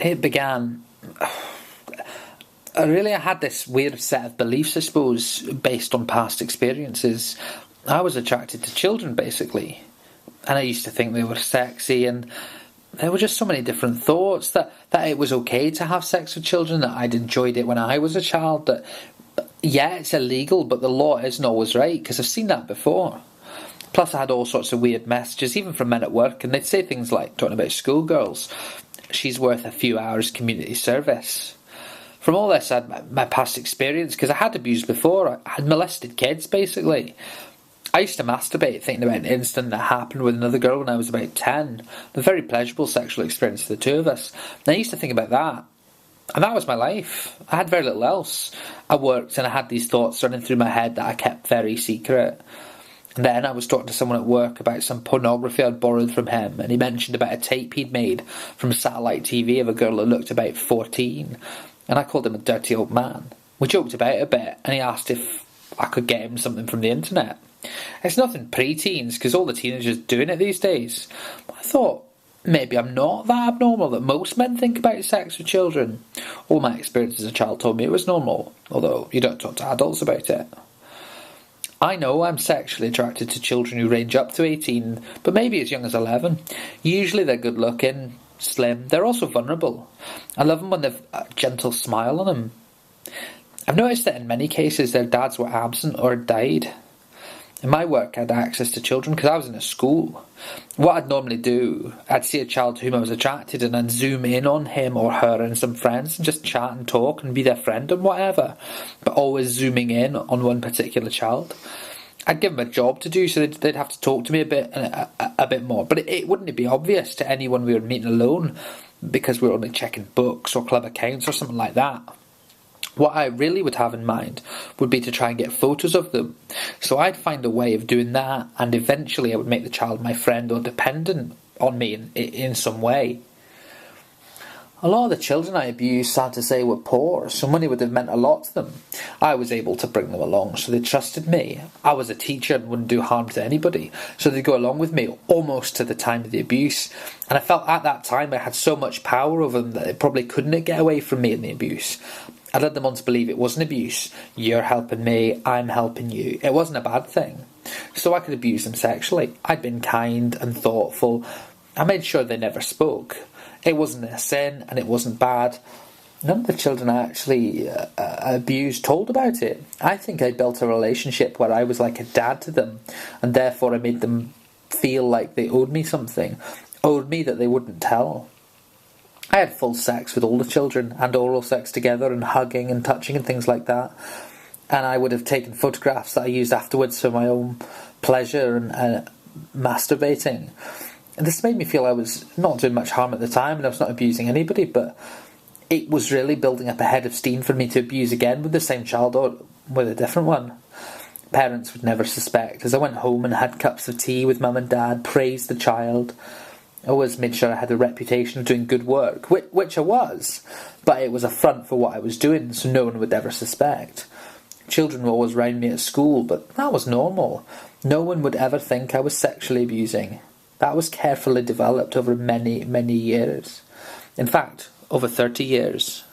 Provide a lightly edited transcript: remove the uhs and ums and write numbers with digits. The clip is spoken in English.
It began... I had this weird set of beliefs, I suppose, based on past experiences. I was attracted to children, basically. And I used to think they were sexy, and there were just so many different thoughts that it was okay to have sex with children, that I'd enjoyed it when I was a child, that, yeah, it's illegal, but the law isn't always right, because I've seen that before. Plus, I had all sorts of weird messages, even from men at work, and they'd say things like, talking about schoolgirls, she's worth a few hours community service. From all this, I had my past experience, because I had abused before. I had molested kids, basically. I used to masturbate thinking about an incident that happened with another girl when I was about 10. A very pleasurable sexual experience for the two of us. And I used to think about that. And that was my life. I had very little else. I worked and I had these thoughts running through my head that I kept very secret. And then I was talking to someone at work about some pornography I'd borrowed from him, and he mentioned about a tape he'd made from satellite TV of a girl that looked about 14. And I called him a dirty old man. We joked about it a bit, and he asked if I could get him something from the internet. It's nothing pre-teens, because all the teenagers are doing it these days. But I thought, maybe I'm not that abnormal that most men think about sex with children. All my experience as a child told me it was normal, although you don't talk to adults about it. I know I'm sexually attracted to children who range up to 18, but maybe as young as 11. Usually they're good looking, slim. They're also vulnerable. I love them when they've a gentle smile on them. I've noticed that in many cases their dads were absent or had died. In my work, I had access to children because I was in a school. What I'd normally do, I'd see a child to whom I was attracted and I'd zoom in on him or her and some friends and just chat and talk and be their friend and whatever, but always zooming in on one particular child. I'd give them a job to do, so they'd have to talk to me a bit more, but it wouldn't be obvious to anyone we were meeting alone because we were only checking books or club accounts or something like that. What I really would have in mind would be to try and get photos of them. So I'd find a way of doing that, and eventually I would make the child my friend or dependent on me in some way. A lot of the children I abused, sad to say, were poor, so money would have meant a lot to them. I was able to bring them along, so they trusted me. I was a teacher and wouldn't do harm to anybody, so they'd go along with me almost to the time of the abuse. And I felt at that time I had so much power over them that they probably couldn't get away from me in the abuse. I led them on to believe it wasn't abuse. You're helping me, I'm helping you. It wasn't a bad thing. So I could abuse them sexually. I'd been kind and thoughtful. I made sure they never spoke. It wasn't a sin and it wasn't bad. None of the children I actually abused told about it. I think I built a relationship where I was like a dad to them, and therefore I made them feel like they owed me something, owed me that they wouldn't tell. I had full sex with all the children, and oral sex together, and hugging and touching and things like that. And I would have taken photographs that I used afterwards for my own pleasure and masturbating. And this made me feel I was not doing much harm at the time, and I was not abusing anybody, but it was really building up a head of steam for me to abuse again with the same child or with a different one. Parents would never suspect, as I went home and had cups of tea with mum and dad, praised the child. I always made sure I had a reputation of doing good work, which I was, but it was a front for what I was doing, so no one would ever suspect. Children were always round me at school, but that was normal. No one would ever think I was sexually abusing. That was carefully developed over many, many years. In fact, over 30 years.